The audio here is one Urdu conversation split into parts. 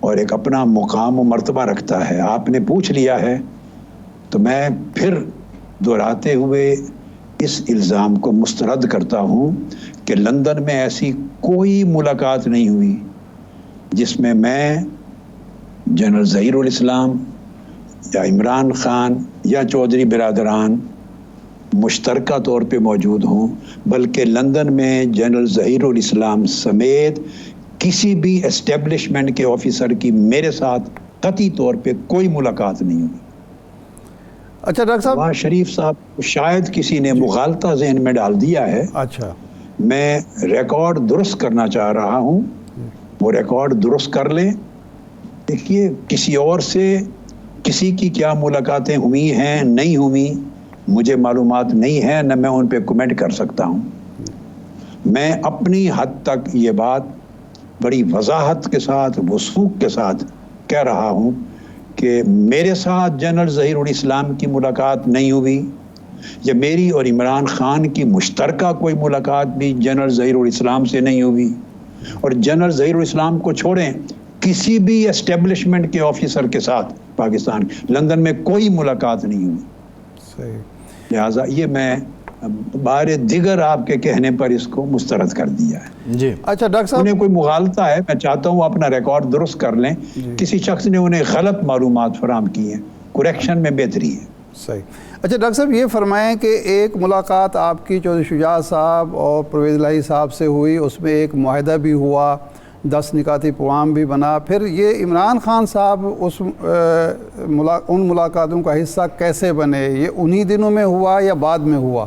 اور ایک اپنا مقام و مرتبہ رکھتا ہے. آپ نے پوچھ لیا ہے تو میں پھر دہراتے ہوئے اس الزام کو مسترد کرتا ہوں کہ لندن میں ایسی کوئی ملاقات نہیں ہوئی جس میں جنرل ظہیر الاسلام یا عمران خان یا چودھری برادران مشترکہ طور پہ موجود ہوں، بلکہ لندن میں جنرل ظہیر الاسلام سمیت کسی بھی اسٹیبلشمنٹ کے آفیسر کی میرے ساتھ قطعی طور پہ کوئی ملاقات نہیں ہوئی. اچھا ڈاکٹر صاحب، نواز شریف صاحب کو شاید کسی نے مغالطہ ذہن میں ڈال دیا ہے. اچھا، میں ریکارڈ درست کرنا چاہ رہا ہوں، وہ ریکارڈ درست کر لیں. دیکھیے، کسی اور سے کسی کی کیا ملاقاتیں ہوئی ہیں نہیں ہوئی مجھے معلومات نہیں ہے، نہ میں ان پہ کمنٹ کر سکتا ہوں. میں اپنی حد تک یہ بات بڑی وضاحت کے ساتھ وثوق کے ساتھ کہہ رہا ہوں کہ میرے ساتھ جنرل ظہیر الاسلام کی ملاقات نہیں ہوئی، یا میری اور عمران خان کی مشترکہ کوئی ملاقات بھی جنرل ظہیر الاسلام سے نہیں ہوئی. اور جنرل ظہیر الاسلام کو چھوڑیں، کسی بھی اسٹیبلشمنٹ کے آفیسر کے ساتھ پاکستان لندن میں کوئی ملاقات نہیں ہوئی. صحیح. لہٰذا یہ میں بار دیگر آپ کے کہنے پر اس کو مسترد کر دیا ہے. جی اچھا ڈاکٹر صاحب، انہیں کوئی مغالطہ ہے، میں چاہتا ہوں اپنا ریکارڈ درست کر لیں. کسی شخص نے انہیں غلط معلومات فراہم کی ہیں، کریکشن میں بہتری ہے. صحیح. اچھا ڈاکٹر صاحب، یہ فرمائیں کہ ایک ملاقات آپ کی چودھری شجاعت صاحب اور پرویز الہی صاحب سے ہوئی، اس میں ایک معاہدہ بھی ہوا، 10 نکاتی پیغام بھی بنا. پھر یہ عمران خان صاحب ان ملاقاتوں کا حصہ کیسے بنے؟ یہ انہی دنوں میں ہوا یا بعد میں ہوا؟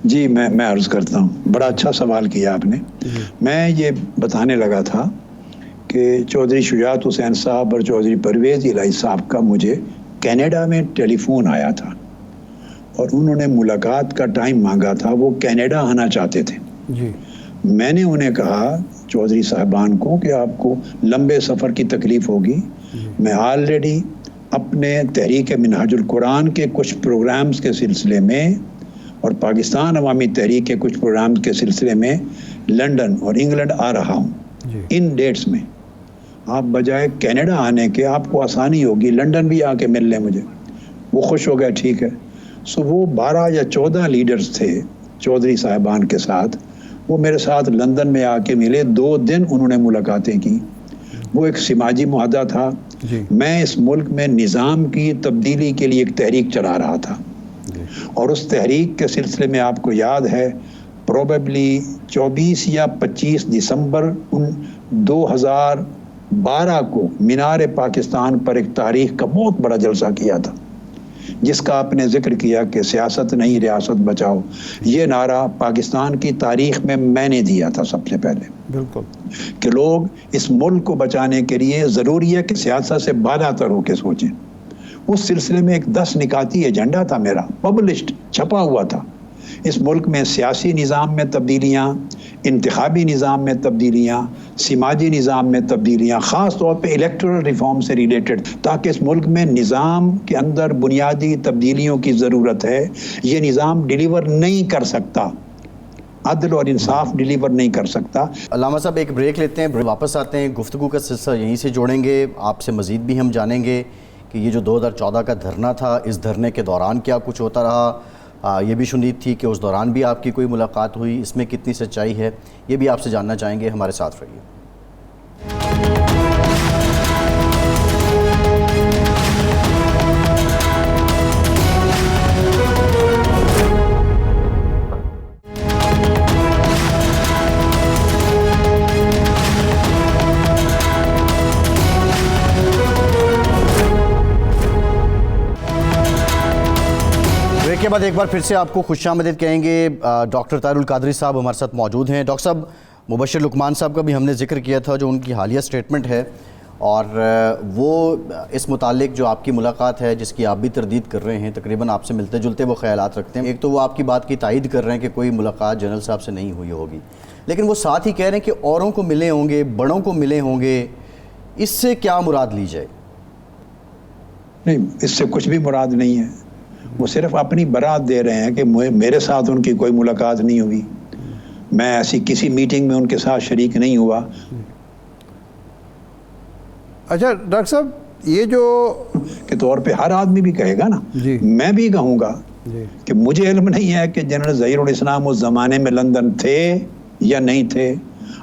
جی میں عرض کرتا ہوں، بڑا اچھا سوال کیا آپ نے. میں یہ بتانے لگا تھا کہ چودھری شجاعت حسین صاحب اور چودھری پرویز الہی صاحب کا مجھے کینیڈا میں ٹیلی فون آیا تھا اور انہوں نے ملاقات کا ٹائم مانگا تھا. وہ کینیڈا آنا چاہتے تھے. جی. میں نے انہیں کہا چودھری صاحبان کو کہ آپ کو لمبے سفر کی تکلیف ہوگی. میں آلریڈی اپنے تحریک منہاج القرآن کے کچھ پروگرامز کے سلسلے میں اور پاکستان عوامی تحریک کے کچھ پروگرامز کے سلسلے میں لندن اور انگلینڈ آ رہا ہوں. ان ڈیٹس میں آپ بجائے کینیڈا آنے کے آپ کو آسانی ہوگی لندن بھی آ کے مل لیں مجھے. وہ خوش ہو گئے، ٹھیک ہے. سو وہ 12 یا 14 لیڈرز تھے چودھری صاحبان کے ساتھ، وہ میرے ساتھ لندن میں آ کے ملے. 2 دن انہوں نے ملاقاتیں کی. وہ ایک سماجی معاہدہ تھا. میں اس ملک میں نظام کی تبدیلی کے لیے ایک تحریک چلا رہا تھا اور اس تحریک کے سلسلے میں آپ کو یاد ہے پروبیبلی 24 یا 25 دسمبر 2012 کو مینار پاکستان پر ایک تاریخ کا بہت بڑا جلسہ کیا تھا، جس کا آپ نے ذکر کیا کہ سیاست نہیں ریاست بچاؤ. یہ نعرہ پاکستان کی تاریخ میں نے دیا تھا سب سے پہلے. بالکل، کہ لوگ اس ملک کو بچانے کے لیے ضروری ہے کہ سیاست سے بالا تر ہو کے سوچیں. اس سلسلے میں ایک 10 نکاتی ایجنڈا تھا میرا، پبلشڈ، چھپا ہوا تھا. اس ملک میں سیاسی نظام میں تبدیلیاں، انتخابی نظام میں تبدیلیاں، سماجی نظام میں تبدیلیاں، خاص طور پہ الیکٹورل ریفارم سے ریلیٹڈ، تاکہ اس ملک میں نظام کے اندر بنیادی تبدیلیوں کی ضرورت ہے. یہ نظام ڈیلیور نہیں کر سکتا، عدل اور انصاف ڈیلیور نہیں کر سکتا. علامہ صاحب ایک بریک لیتے ہیں، واپس آتے ہیں، گفتگو کا سلسلہ یہیں سے جوڑیں گے. آپ سے مزید بھی ہم جانیں گے کہ یہ جو 2014 کا دھرنا تھا، اس دھرنے کے دوران کیا کچھ ہوتا رہا. یہ بھی شنید تھی کہ اس دوران بھی آپ کی کوئی ملاقات ہوئی، اس میں کتنی سچائی ہے، یہ بھی آپ سے جاننا چاہیں گے. ہمارے ساتھ رہیے. کے بعد ایک بار پھر سے آپ کو خوش آمدید کہیں گے. ڈاکٹر طاہر القادری صاحب ہمارے ساتھ موجود ہیں. ڈاکٹر صاحب، مبشر لقمان صاحب کا بھی ہم نے ذکر کیا تھا، جو ان کی حالیہ سٹیٹمنٹ ہے، اور وہ اس متعلق جو آپ کی ملاقات ہے جس کی آپ بھی تردید کر رہے ہیں، تقریباً آپ سے ملتے جلتے وہ خیالات رکھتے ہیں. ایک تو وہ آپ کی بات کی تائید کر رہے ہیں کہ کوئی ملاقات جنرل صاحب سے نہیں ہوئی ہوگی، لیکن وہ ساتھ ہی کہہ رہے ہیں کہ اوروں کو ملے ہوں گے، بڑوں کو ملے ہوں گے. اس سے کیا مراد لی جائے؟ نہیں، اس سے کچھ بھی مراد نہیں ہے. وہ صرف اپنی برات دے رہے ہیں کہ میرے ساتھ ان کی کوئی ملاقات نہیں ہوئی، میں ایسی کسی میٹنگ میں ان کے ساتھ شریک نہیں ہوا. اچھا ڈاکٹر صاحب یہ جو کے طور پہ ہر آدمی بھی کہے گا نا, جی میں بھی کہوں گا جی کہ مجھے علم نہیں ہے کہ جنرل ظہیر الاسلام اس زمانے میں لندن تھے یا نہیں تھے,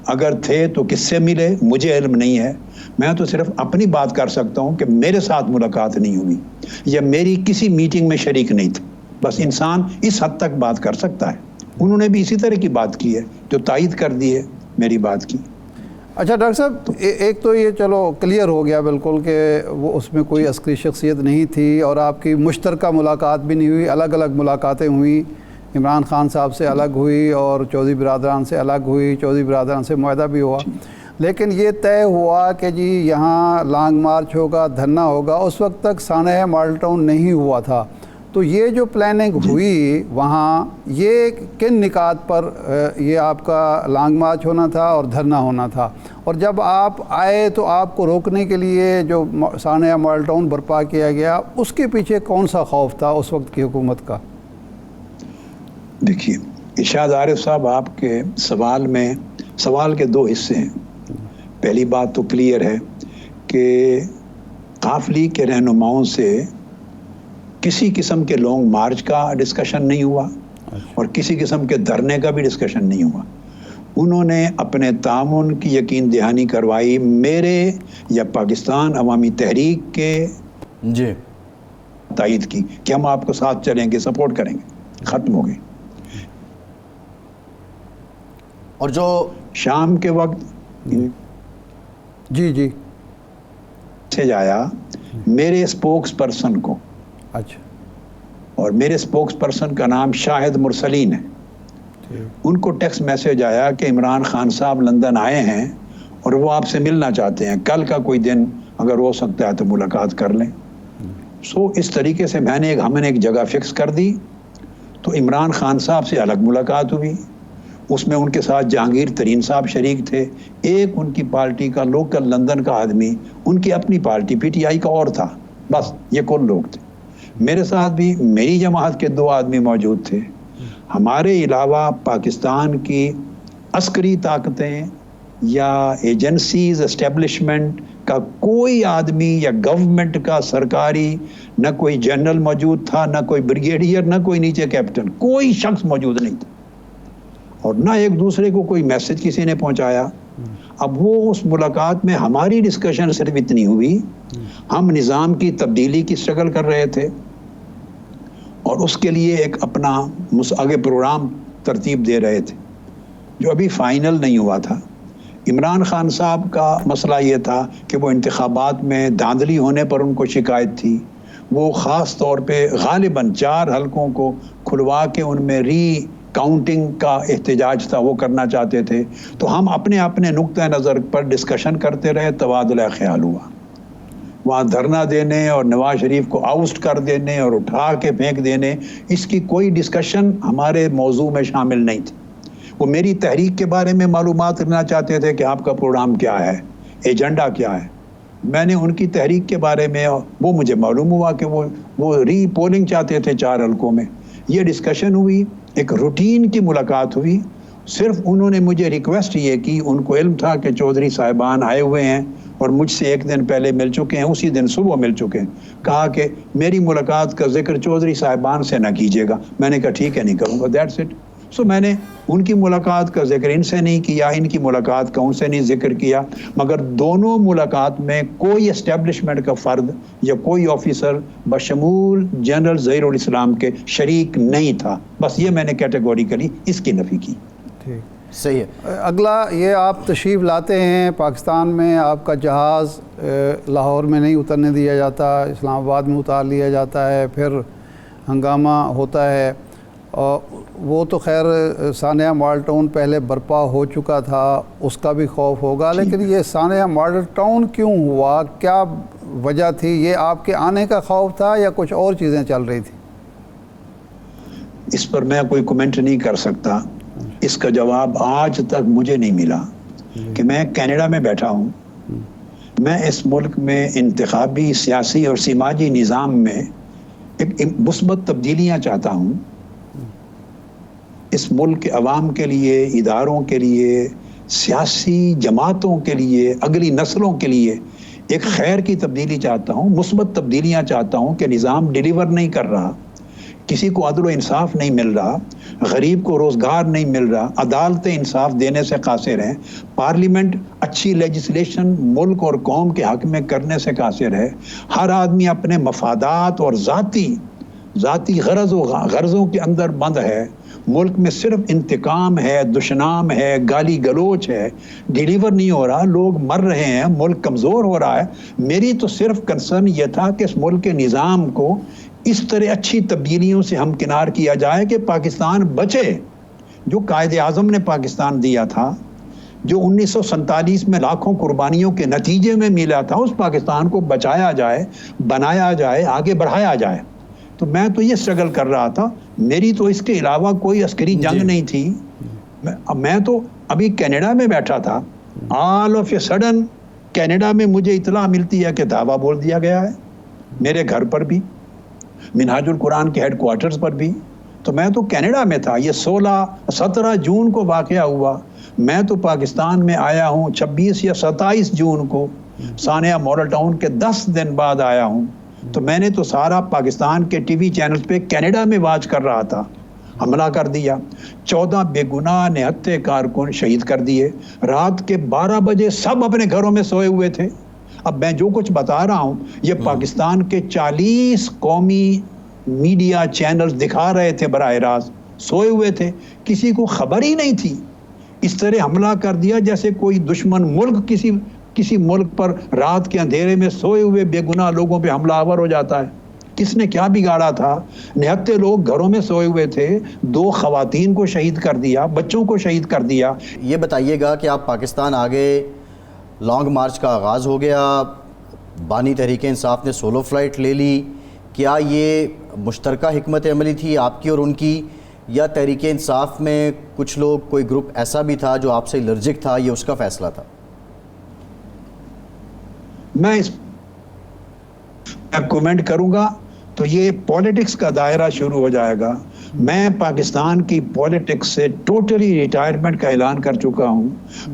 اگر تھے تو کس سے ملے, مجھے علم نہیں ہے. میں تو صرف اپنی بات کر سکتا ہوں کہ میرے ساتھ ملاقات نہیں ہوئی یا میری کسی میٹنگ میں شریک نہیں تھا. بس انسان اس حد تک بات کر سکتا ہے. انہوں نے بھی اسی طرح کی بات کی ہے جو تائید کر دی ہے میری بات کی. اچھا ڈاکٹر صاحب ایک تو یہ چلو کلیئر ہو گیا بالکل کہ وہ اس میں کوئی عسکری شخصیت نہیں تھی اور آپ کی مشترکہ ملاقات بھی نہیں ہوئی, الگ الگ ملاقاتیں ہوئیں, عمران خان صاحب سے الگ ہوئی اور چودھری برادران سے الگ ہوئی, چودھری برادران سے معاہدہ بھی ہوا, لیکن یہ طے ہوا کہ جی یہاں لانگ مارچ ہوگا, دھرنا ہوگا. اس وقت تک سانحہ ماڈل ٹاؤن نہیں ہوا تھا. تو یہ جو پلاننگ ہوئی وہاں, یہ کن نکات پر یہ آپ کا لانگ مارچ ہونا تھا اور دھرنا ہونا تھا, اور جب آپ آئے تو آپ کو روکنے کے لیے جو سانحہ ماڈل ٹاؤن برپا کیا گیا اس کے پیچھے کون سا خوف تھا اس وقت کی حکومت کا؟ دیکھیے ارشاد عارف صاحب, آپ کے سوال میں سوال کے دو حصے ہیں. پہلی بات تو کلیئر ہے کہ قافلی کے رہنماؤں سے کسی قسم کے لانگ مارچ کا ڈسکشن نہیں ہوا اور کسی قسم کے دھرنے کا بھی ڈسکشن نہیں ہوا. انہوں نے اپنے تعاون کی یقین دہانی کروائی میرے یا پاکستان عوامی تحریک کے جی تائید کی کہ ہم آپ کو ساتھ چلیں گے, سپورٹ کریں گے. ختم ہو گئی. اور جو شام کے وقت جی جی میسیج آیا میرے اسپوکس پرسن کو, اچھا, اور میرے اسپوکس پرسن کا نام شاہد مرسلین ہے. ان کو ٹیکسٹ میسیج آیا کہ عمران خان صاحب لندن آئے ہیں اور وہ آپ سے ملنا چاہتے ہیں, کل کا کوئی دن اگر ہو سکتا ہے تو ملاقات کر لیں. سو اس طریقے سے ہم نے ایک جگہ فکس کر دی. تو عمران خان صاحب سے الگ ملاقات ہوئی, اس میں ان کے ساتھ جہانگیر ترین صاحب شریک تھے, ایک ان کی پارٹی کا لوکل لندن کا آدمی, ان کی اپنی پارٹی پی ٹی آئی کا اور تھا. بس یہ کل لوگ تھے. میرے ساتھ بھی میری جماعت کے 2 آدمی موجود تھے. ہمارے علاوہ پاکستان کی عسکری طاقتیں یا ایجنسیز اسٹیبلشمنٹ کا کوئی آدمی یا گورنمنٹ کا سرکاری, نہ کوئی جنرل موجود تھا, نہ کوئی بریگیڈیئر, نہ کوئی نیچے کیپٹن, کوئی شخص موجود نہیں تھا. اور نہ ایک دوسرے کو کوئی میسج کسی نے پہنچایا. اب وہ اس ملاقات میں ہماری ڈسکشن صرف اتنی ہوئی, ہم نظام کی تبدیلی کی اسٹرگل کر رہے تھے اور اس کے لیے ایک اپنا آگے پروگرام ترتیب دے رہے تھے جو ابھی فائنل نہیں ہوا تھا. عمران خان صاحب کا مسئلہ یہ تھا کہ وہ انتخابات میں دھاندلی ہونے پر ان کو شکایت تھی. وہ خاص طور پہ غالباً 4 حلقوں کو کھلوا کے ان میں ری کاؤنٹنگ کا احتجاج تھا, وہ کرنا چاہتے تھے. تو ہم اپنے اپنے نقطہ نظر پر ڈسکشن کرتے رہے, تبادلہ خیال ہوا. وہاں دھرنا دینے اور نواز شریف کو آؤسٹ کر دینے اور اٹھا کے پھینک دینے, اس کی کوئی ڈسکشن ہمارے موضوع میں شامل نہیں تھی. وہ میری تحریک کے بارے میں معلومات لینا چاہتے تھے کہ آپ کا پروگرام کیا ہے, ایجنڈا کیا ہے. میں نے ان کی تحریک کے بارے میں, وہ مجھے معلوم ہوا کہ وہ ری پولنگ چاہتے تھے 4 حلقوں میں. یہ ڈسکشن ہوئی, ایک روٹین کی ملاقات ہوئی. صرف انہوں نے مجھے ریکویسٹ یہ کی, ان کو علم تھا کہ چودھری صاحبان آئے ہوئے ہیں اور مجھ سے 1 دن پہلے مل چکے ہیں, اسی دن صبح مل چکے ہیں. کہا کہ میری ملاقات کا ذکر چودھری صاحبان سے نہ کیجیے گا. میں نے کہا ٹھیک ہے, نہیں کروں گا, دیٹس اٹ. سو میں نے ان کی ملاقات کا ذکر ان سے نہیں کیا, ان کی ملاقات کا ان سے نہیں ذکر کیا. مگر دونوں ملاقات میں کوئی اسٹیبلشمنٹ کا فرد یا کوئی آفیسر بشمول جنرل ظہیر الاسلام کے شریک نہیں تھا. بس یہ میں نے کیٹیگوریکلی اس کی نفی کی. ٹھیک, صحیح ہے. اگلا یہ آپ تشریف لاتے ہیں پاکستان میں, آپ کا جہاز لاہور میں نہیں اترنے دیا جاتا, اسلام آباد میں اتار لیا جاتا ہے, پھر ہنگامہ ہوتا ہے. اور وہ تو خیر سانحہ ماڈل ٹاؤن پہلے برپا ہو چکا تھا, اس کا بھی خوف ہوگا, لیکن یہ سانحہ ماڈل ٹاؤن کیوں ہوا, کیا وجہ تھی؟ یہ آپ کے آنے کا خوف تھا یا کچھ اور چیزیں چل رہی تھی؟ اس پر میں کوئی کمنٹ نہیں کر سکتا. اس کا جواب آج تک مجھے نہیں ملا کہ میں کینیڈا میں بیٹھا ہوں. میں اس ملک میں انتخابی, سیاسی اور سماجی نظام میں ایک مثبت تبدیلیاں چاہتا ہوں. اس ملک کے عوام کے لیے, اداروں کے لیے, سیاسی جماعتوں کے لیے, اگلی نسلوں کے لیے ایک خیر کی تبدیلی چاہتا ہوں، مثبت تبدیلیاں چاہتا ہوں کہ نظام ڈیلیور نہیں کر رہا، کسی کو عدل و انصاف نہیں مل رہا، غریب کو روزگار نہیں مل رہا، عدالتیں انصاف دینے سے قاصر ہیں، پارلیمنٹ اچھی لیجسلیشن ملک اور قوم کے حق میں کرنے سے قاصر ہے، ہر آدمی اپنے مفادات اور ذاتی غرضوں کے اندر بند ہے، ملک میں صرف انتقام ہے، دشنام ہے، گالی گلوچ ہے، ڈیلیور نہیں ہو رہا، لوگ مر رہے ہیں، ملک کمزور ہو رہا ہے۔ میری تو صرف کنسرن یہ تھا کہ اس ملک کے نظام کو اس طرح اچھی تبدیلیوں سے ہمکنار کیا جائے کہ پاکستان بچے۔ جو قائد اعظم نے پاکستان دیا تھا، جو 1947 میں لاکھوں قربانیوں کے نتیجے میں ملا تھا، اس پاکستان کو بچایا جائے، بنایا جائے، آگے بڑھایا جائے۔ تو میں تو یہ سٹرگل کر رہا تھا، میری تو اس کے علاوہ کوئی عسکری جنگ نہیں تھی۔ میں تو ابھی کینیڈا میں بیٹھا تھا، all of a sudden Canada میں مجھے اطلاع ملتی ہے کہ دعویٰ بول دیا گیا ہے، میرے گھر پر بھی، منہاج القرآن کے ہیڈ کوارٹرز پر بھی۔ تو میں تو کینیڈا میں تھا، یہ 17 جون کو واقعہ ہوا، میں تو پاکستان میں آیا ہوں 26 یا 27 جون کو، ثانیہ ماڈل ٹاؤن کے 10 دن بعد آیا ہوں۔ تو میں نے تو سارا پاکستان کے ٹی وی چینل پہ کینیڈا میں واچ کر رہا تھا، حملہ کر دیا، 14 بے گناہ نہتے کارکن شہید کر دیے، رات کے 12 بجے سب اپنے گھروں میں سوئے ہوئے تھے۔ اب میں جو کچھ بتا رہا ہوں یہ پاکستان کے 40 قومی میڈیا چینلز دکھا رہے تھے، براہ راست سوئے ہوئے تھے، کسی کو خبر ہی نہیں تھی۔ اس طرح حملہ کر دیا جیسے کوئی دشمن ملک کسی ملک پر رات کے اندھیرے میں سوئے ہوئے بے گناہ لوگوں پہ حملہ آور ہو جاتا ہے۔ کس نے کیا بگاڑا تھا؟ نہتے لوگ گھروں میں سوئے ہوئے تھے، 2 خواتین کو شہید کر دیا، بچوں کو شہید کر دیا۔ یہ بتائیے گا کہ آپ پاکستان آگے لانگ مارچ کا آغاز ہو گیا، بانی تحریک انصاف نے سولو فلائٹ لے لی، کیا یہ مشترکہ حکمت عملی تھی آپ کی اور ان کی، یا تحریک انصاف میں کچھ لوگ، کوئی گروپ ایسا بھی تھا جو آپ سے الرجک تھا، یہ اس کا فیصلہ تھا؟ میں کومنٹ کروں گا تو یہ پولیٹکس کا دائرہ شروع ہو جائے گا۔ میں پاکستان کی پولیٹکس سے ٹوٹلی ریٹائرمنٹ کا اعلان کر چکا ہوں،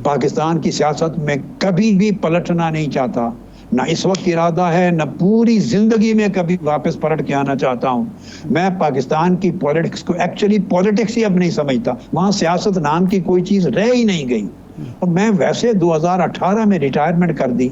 پاکستان کی سیاست میں کبھی بھی پلٹنا نہیں چاہتا، نہ اس وقت ارادہ ہے، نہ پوری زندگی میں کبھی واپس پلٹ کے آنا چاہتا ہوں۔ میں پاکستان کی پولیٹکس کو ایکچولی پولیٹکس ہی اب نہیں سمجھتا، وہاں سیاست نام کی کوئی چیز رہ ہی نہیں گئی، اور میں ویسے 2018 میں ریٹائرمنٹ کر دی۔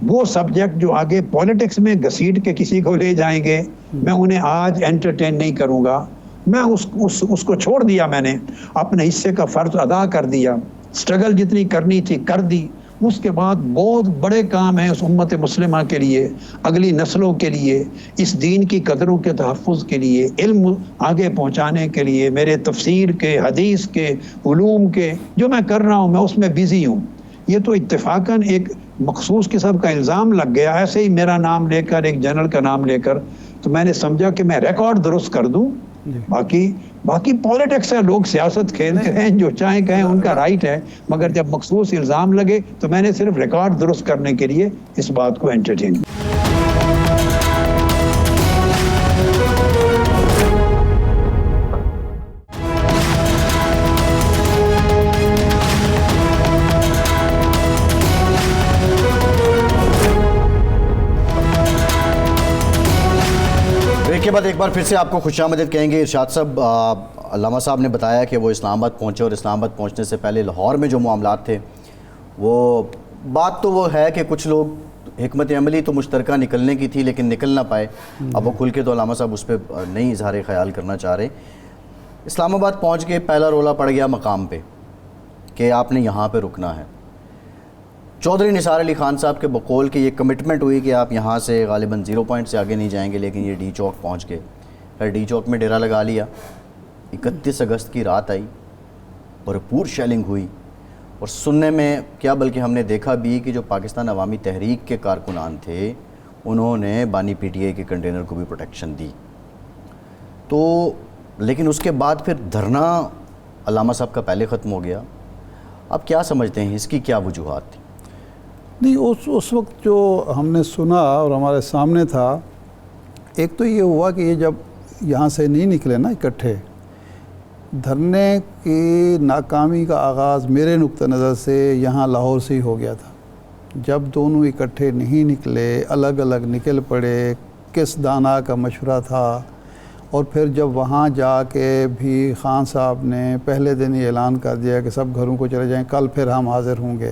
وہ سبجیکٹ جو آگے پولیٹکس میں گھسیٹ کے کسی کو لے جائیں گے، میں انہیں آج انٹرٹین نہیں کروں گا، میں اس کو چھوڑ دیا، میں نے اپنے حصے کا فرض ادا کر دیا، سٹرگل جتنی کرنی تھی کر دی۔ اس کے بعد بہت بڑے کام ہیں اس امت مسلمہ کے لیے، اگلی نسلوں کے لیے، اس دین کی قدروں کے تحفظ کے لیے، علم آگے پہنچانے کے لیے، میرے تفسیر کے، حدیث کے، علوم کے جو میں کر رہا ہوں، میں اس میں بیزی ہوں۔ یہ تو اتفاقاً ایک مخصوص قسم کا الزام لگ گیا، ایسے ہی میرا نام لے کر، ایک جنرل کا نام لے کر، تو میں نے سمجھا کہ میں ریکارڈ درست کر دوں۔ باقی پولیٹکس ہے، لوگ سیاست کھیلتے ہیں، جو چاہیں کہیں ان کا رائٹ ہے، مگر جب مخصوص الزام لگے تو میں نے صرف ریکارڈ درست کرنے کے لیے اس بات کو انٹرٹین کیا۔ کے بعد ایک بار پھر سے آپ کو خوش آمدید کہیں گے۔ ارشاد صاحب، علامہ صاحب نے بتایا کہ وہ اسلام آباد پہنچے، اور اسلام آباد پہنچنے سے پہلے لاہور میں جو معاملات تھے، وہ بات تو وہ ہے کہ کچھ لوگ حکمت عملی تو مشترکہ نکلنے کی تھی لیکن نکل نہ پائے۔ اب وہ کھل کے تو علامہ صاحب اس پہ نہیں اظہار خیال کرنا چاہ رہے۔ اسلام آباد پہنچ کے پہلا رولا پڑ گیا مقام پہ کہ آپ نے یہاں پہ رکنا ہے۔ چودھری نثار علی خان صاحب کے بقول کہ یہ کمٹمنٹ ہوئی کہ آپ یہاں سے غالباً 0 پوائنٹ سے آگے نہیں جائیں گے، لیکن یہ ڈی چوک پہنچ گئے، پھر ڈی چوک میں ڈیرا لگا لیا۔ 31 اگست کی رات آئی، بھرپور شیلنگ ہوئی، اور سننے میں کیا بلکہ ہم نے دیکھا بھی کہ جو پاکستان عوامی تحریک کے کارکنان تھے انہوں نے بانی پی ٹی آئی کے کنٹینر کو بھی پروٹیکشن دی۔ تو لیکن اس کے بعد پھر دھرنا علامہ صاحب کا پہلے ختم ہو گیا۔ اب کیا سمجھتے ہیں اس کی کیا وجوہات تھی؟ نہیں، اس وقت جو ہم نے سنا اور ہمارے سامنے تھا، ایک تو یہ ہوا کہ یہ جب یہاں سے نہیں نکلے نا اکٹھے، دھرنے کی ناکامی کا آغاز میرے نقطہ نظر سے یہاں لاہور سے ہی ہو گیا تھا۔ جب دونوں اکٹھے نہیں نکلے، الگ الگ نکل پڑے، کس دانا کا مشورہ تھا، اور پھر جب وہاں جا کے بھی خان صاحب نے پہلے دن ہی اعلان کر دیا کہ سب گھروں کو چلے جائیں، کل پھر ہم حاضر ہوں گے،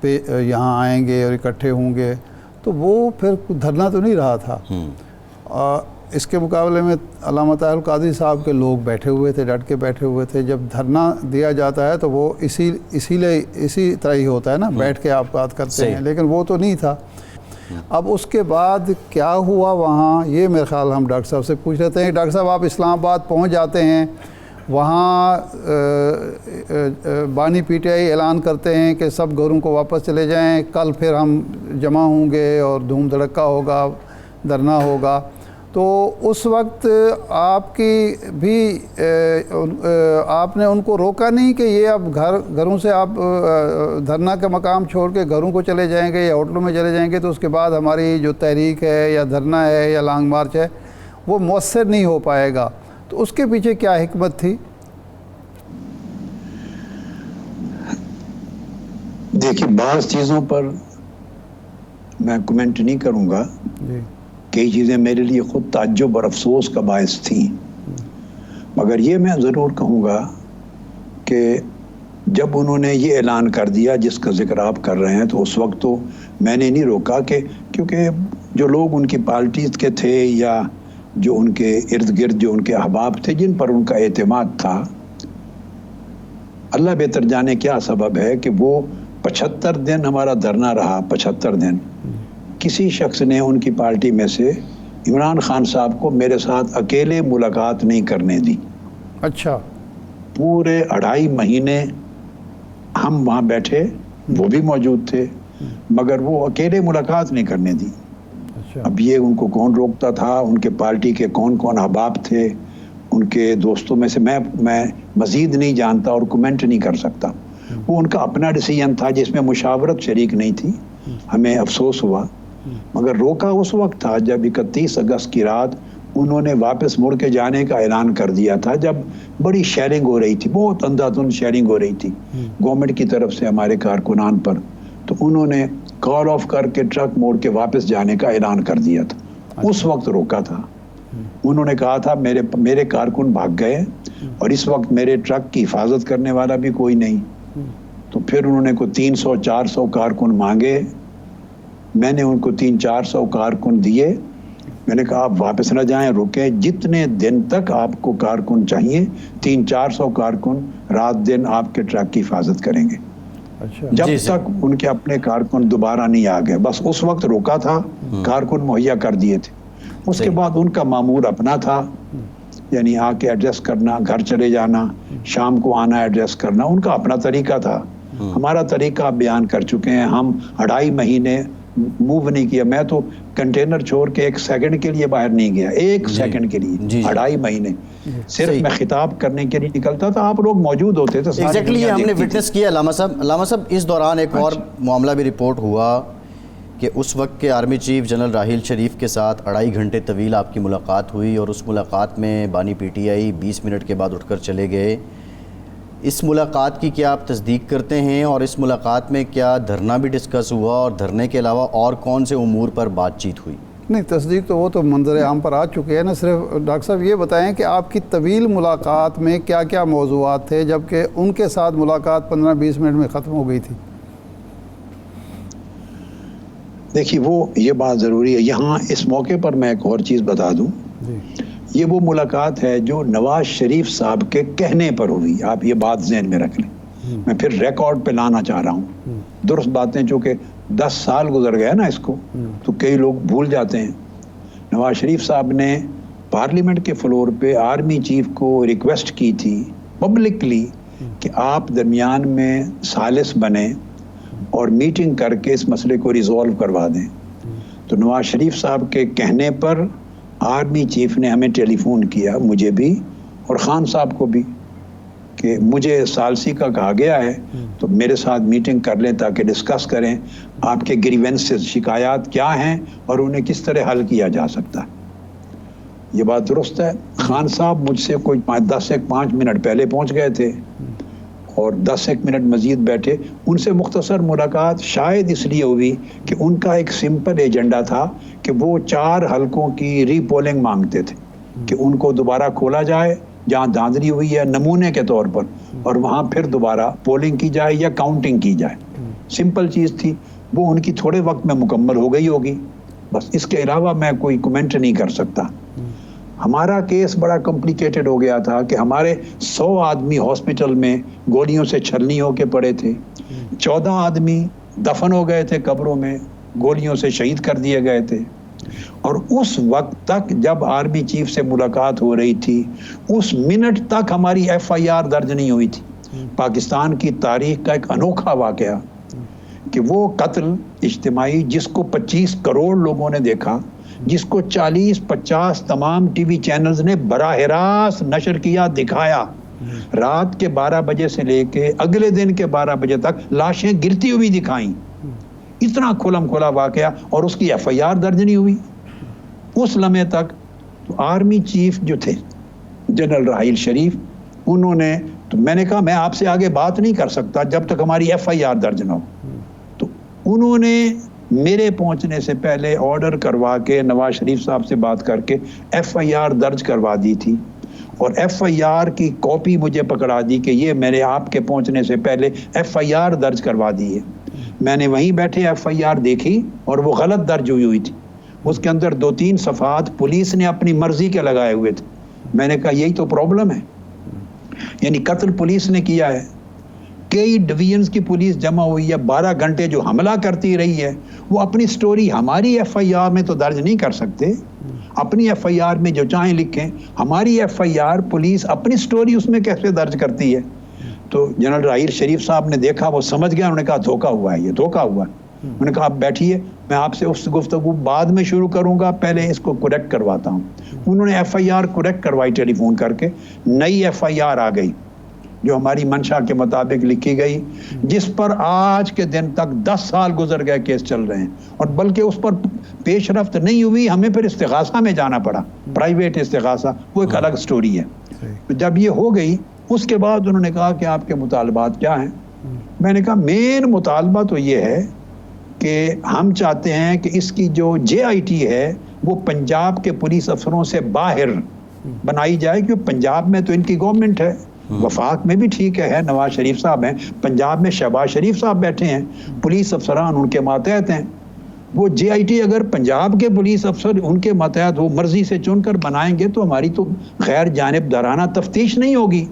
یہاں آئیں گے اور اکٹھے ہوں گے، تو وہ پھر دھرنا تو نہیں رہا تھا۔ اس کے مقابلے میں علامہ طاہر القادری صاحب کے لوگ بیٹھے ہوئے تھے، ڈٹ کے بیٹھے ہوئے تھے۔ جب دھرنا دیا جاتا ہے تو وہ اسی طرح ہی ہوتا ہے نا، بیٹھ کے آپ بات کرتے ہیں، لیکن وہ تو نہیں تھا۔ اب اس کے بعد کیا ہوا وہاں، یہ میرے خیال ہم ڈاکٹر صاحب سے پوچھ رہتے ہیں۔ ڈاکٹر صاحب، آپ اسلام آباد پہنچ جاتے ہیں، وہاں بانی پی ٹی آئی اعلان کرتے ہیں کہ سب گھروں کو واپس چلے جائیں، کل پھر ہم جمع ہوں گے اور دھوم دھڑکا ہوگا، دھرنا ہوگا۔ تو اس وقت آپ کی بھی آپ نے ان کو روکا نہیں کہ یہ اب گھروں سے آپ دھرنا کا مقام چھوڑ کے گھروں کو چلے جائیں گے یا ہوٹلوں میں چلے جائیں گے تو اس کے بعد ہماری جو تحریک ہے یا دھرنا ہے یا لانگ مارچ ہے وہ مؤثر نہیں ہو پائے گا؟ تو اس کے پیچھے کیا حکمت تھی؟ دیکھیے، بعض چیزوں پر میں کمنٹ نہیں کروں گا، کئی چیزیں میرے لیے خود تعجب اور افسوس کا باعث تھیں، مگر یہ میں ضرور کہوں گا کہ جب انہوں نے یہ اعلان کر دیا جس کا ذکر آپ کر رہے ہیں، تو اس وقت تو میں نے نہیں روکا، کہ کیونکہ جو لوگ ان کی پارٹیز کے تھے یا جو ان کے ارد گرد جو ان کے احباب تھے جن پر ان کا اعتماد تھا، اللہ بہتر جانے کیا سبب ہے کہ وہ 75 دن ہمارا دھرنا رہا۔ 75 دن کسی شخص نے ان کی پارٹی میں سے عمران خان صاحب کو میرے ساتھ اکیلے ملاقات نہیں کرنے دی۔ اچھا، پورے 2.5 مہینے ہم وہاں بیٹھے، وہ بھی موجود تھے، مگر وہ اکیلے ملاقات نہیں کرنے دی۔ اب یہ ان کو کون روکتا تھا، ان کے پارٹی کے کون کون احباب تھے، ان کے دوستوں میں سے میں مزید نہیں جانتا اور کمنٹ نہیں کر سکتا۔ وہ ان کا اپنا ڈیسیژن تھا جس میں مشاورت شریک نہیں تھی۔ ہمیں افسوس ہوا، مگر روکا اس وقت تھا جب 31 اگست کی رات انہوں نے واپس مڑ کے جانے کا اعلان کر دیا تھا، جب بڑی شیئرنگ ہو رہی تھی، بہت اندھا دھند شیئرنگ ہو رہی تھی گورنمنٹ کی طرف سے ہمارے کارکنان پر، تو انہوں نے کال آف کر کے ٹرک موڑ کے واپس جانے کا اعلان کر دیا تھا۔ اس وقت روکا تھا۔ انہوں نے کہا تھا میرے کارکن بھاگ گئے اور اس وقت میرے ٹرک کی حفاظت کرنے والا بھی کوئی نہیں۔ تو پھر انہوں نے کوئی 300-400 کارکن مانگے، میں نے ان کو 300-400 کارکن دیے۔ میں نے کہا آپ واپس نہ جائیں، رکیں، جتنے دن تک آپ کو کارکن چاہیے 300-400 کارکن رات دن آپ کے ٹرک کی حفاظت کریں گے، جب تک ان کے اپنے کارکن دوبارہ نہیں آ گئے۔ بس اس وقت روکا تھا، کارکن مہیا کر دیے تھے۔ اس کے بعد ان کا معمول اپنا تھا، یعنی آ کے ایڈریس کرنا، گھر چلے جانا، شام کو آنا ایڈریس کرنا، ان کا اپنا طریقہ تھا۔ ہمارا طریقہ بیان کر چکے ہیں، ہم 2.5 مہینے موو نہیں کیا۔ میں تو کنٹینر چھوڑ کے 1 سیکنڈ کے لیے باہر نہیں گیا، 1 سیکنڈ کے لیے 2.5 مہینے صرف میں خطاب کرنے کے لیے نکلتا تھا، آپ لوگ موجود ہوتے تھے۔ ایگزیکٹلی یہ ہم نے وٹنس کیا علامہ صاحب۔ اس دوران ایک اور معاملہ بھی رپورٹ ہوا کہ اس وقت کے army chief general Raheel Sharif کے ساتھ 2.5 گھنٹے طویل آپ کی ملاقات ہوئی، اور اس ملاقات میں بانی پی ٹی آئی 20 منٹ کے بعد اٹھ کر چلے گئے۔ اس ملاقات کی کیا آپ تصدیق کرتے ہیں، اور اس ملاقات میں کیا دھرنا بھی ڈسکس ہوا، اور دھرنے کے علاوہ اور کون سے امور پر بات چیت ہوئی؟ نہیں، تصدیق تو وہ تو منظر عام پر آ چکے ہیں نا۔ صرف ڈاکٹر صاحب یہ بتائیں کہ آپ کی طویل ملاقات میں کیا کیا موضوعات تھے، جبکہ ان کے ساتھ ملاقات 15-20 منٹ میں ختم ہو گئی تھی؟ دیکھیے، وہ یہ بات ضروری ہے یہاں اس موقع پر میں ایک اور چیز بتا دوں۔ یہ وہ ملاقات ہے جو نواز شریف صاحب کے کہنے پر ہوئی، آپ یہ بات ذہن میں رکھ لیں۔ میں پھر ریکارڈ پہ لانا چاہ رہا ہوں، درست باتیں، چونکہ 10 سال گزر گئے نا اس کو، تو کئی لوگ بھول جاتے ہیں۔ نواز شریف صاحب نے پارلیمنٹ کے فلور پہ آرمی چیف کو ریکویسٹ کی تھی پبلکلی کہ آپ درمیان میں ثالث بنیں اور میٹنگ کر کے اس مسئلے کو ریزولو کروا دیں۔ تو نواز شریف صاحب کے کہنے پر آرمی چیف نے ہمیں ٹیلی فون کیا، مجھے بھی اور خان صاحب کو بھی، کہ مجھے ثالثی کا کہا گیا ہے تو میرے ساتھ میٹنگ کر لیں تاکہ ڈسکس کریں آپ کے گریونسز، شکایات کیا ہیں اور انہیں کس طرح حل کیا جا سکتا ہے۔ یہ بات درست ہے۔ خان صاحب مجھ سے کوئی 10 سے 5 منٹ پہلے پہنچ گئے تھے، اور 10 منٹ مزید بیٹھے. ان سے مختصر ملاقات شاید اس لیے ہوئی کہ ان کا ایک سمپل ایجنڈا تھا کہ وہ 4 حلقوں کی ری پولنگ مانگتے تھے کہ ان کو دوبارہ کھولا جائے جہاں دھاندلی ہوئی ہے نمونے کے طور پر, اور وہاں پھر دوبارہ پولنگ کی جائے یا کاؤنٹنگ کی جائے. سمپل چیز تھی, وہ ان کی تھوڑے وقت میں مکمل ہو گئی ہوگی. بس اس کے علاوہ میں کوئی کومنٹ نہیں کر سکتا. ہمارا کیس بڑا کمپلیکیٹڈ ہو گیا تھا کہ ہمارے 100 آدمی ہاسپٹل میں گولیوں سے چھلنی ہو کے پڑے تھے, 14 آدمی دفن ہو گئے تھے قبروں میں, گولیوں سے شہید کر دیے گئے تھے. اور اس وقت تک جب آرمی چیف سے ملاقات ہو رہی تھی, اس منٹ تک ہماری FIR درج نہیں ہوئی تھی. پاکستان کی تاریخ کا ایک انوکھا واقعہ کہ وہ قتل اجتماعی جس کو 25 کروڑ لوگوں نے دیکھا, جس کو 40-50 تمام ٹی وی چینلز نے براہ راست نشر کیا, دکھایا, رات کے 12 بجے سے لے کے اگلے دن کے 12 بجے تک لاشیں گرتی ہوئی دکھائیں. اتنا کھلم کھلا واقعہ, اور اس کی FIR درج نہیں ہوئی. اس لمحے تک تو آرمی چیف جو تھے جنرل راحیل شریف, انہوں نے, تو میں نے کہا میں آپ سے آگے بات نہیں کر سکتا جب تک ہماری FIR درج نہ ہو. تو انہوں نے میرے پہنچنے سے پہلے آرڈر کروا کے نواز شریف صاحب سے بات کر کے FIR درج کروا دی تھی, اور FIR کی کاپی مجھے پکڑا دی کہ یہ میں نے آپ کے پہنچنے سے پہلے FIR درج کروا دی ہے. میں نے وہیں بیٹھے FIR دیکھی اور وہ غلط درج ہوئی تھی. اس کے اندر 2-3 صفحات پولیس نے اپنی مرضی کے لگائے ہوئے تھے. میں نے کہا یہی تو پرابلم ہے, یعنی قتل پولیس نے کیا ہے, کئی ڈویژنز کی پولیس جمع ہوئی ہے, 12 گھنٹے جو حملہ کرتی رہی ہے, وہ اپنی سٹوری ہماری FIR میں تو درج نہیں کر سکتے. اپنی FIR میں جو چاہیں لکھیں, ہماری FIR پولیس اپنی سٹوری اس میں کیسے درج کرتی ہے. تو جنرل راحیل شریف صاحب نے دیکھا, وہ سمجھ گیا, انہوں نے کہا دھوکہ ہوا ہے, یہ دھوکہ ہوا ہے. انہوں نے کہا آپ بیٹھیے, میں آپ سے اس گفتگو بعد میں شروع کروں گا, پہلے اس کو کریکٹ کرواتا ہوں. انہوں نے FIR کریکٹ کروائی ٹیلی فون کر کے, نئی FIR آ گئی جو ہماری منشا کے مطابق لکھی گئی, جس پر آج کے دن تک 10 سال گزر گئے, کیس چل رہے ہیں, اور بلکہ اس پر پیش رفت نہیں ہوئی. ہمیں پھر استغاثہ میں جانا پڑا, پرائیویٹ استغاثہ, وہ ایک الگ سٹوری ہے. جب یہ ہو گئی, اس کے بعد انہوں نے کہا کہ آپ کے مطالبات کیا ہیں. میں نے کہا مین مطالبہ تو یہ ہے کہ ہم چاہتے ہیں کہ اس کی جو JIT ہے وہ پنجاب کے پولیس افسروں سے باہر بنائی جائے, کیونکہ پنجاب میں تو ان کی گورنمنٹ ہے, وفاق میں بھی ٹھیک ہے, نواز شریف صاحب ہیں, پنجاب میں شہباز شریف صاحب بیٹھے ہیں, پولیس افسران ان کے ماتحت ہیں. وہ JIT اگر پنجاب کے پولیس افسر ان کے ماتحت وہ مرضی سے چن کر بنائیں گے تو ہماری تو غیر جانبدارانہ تفتیش نہیں ہوگی,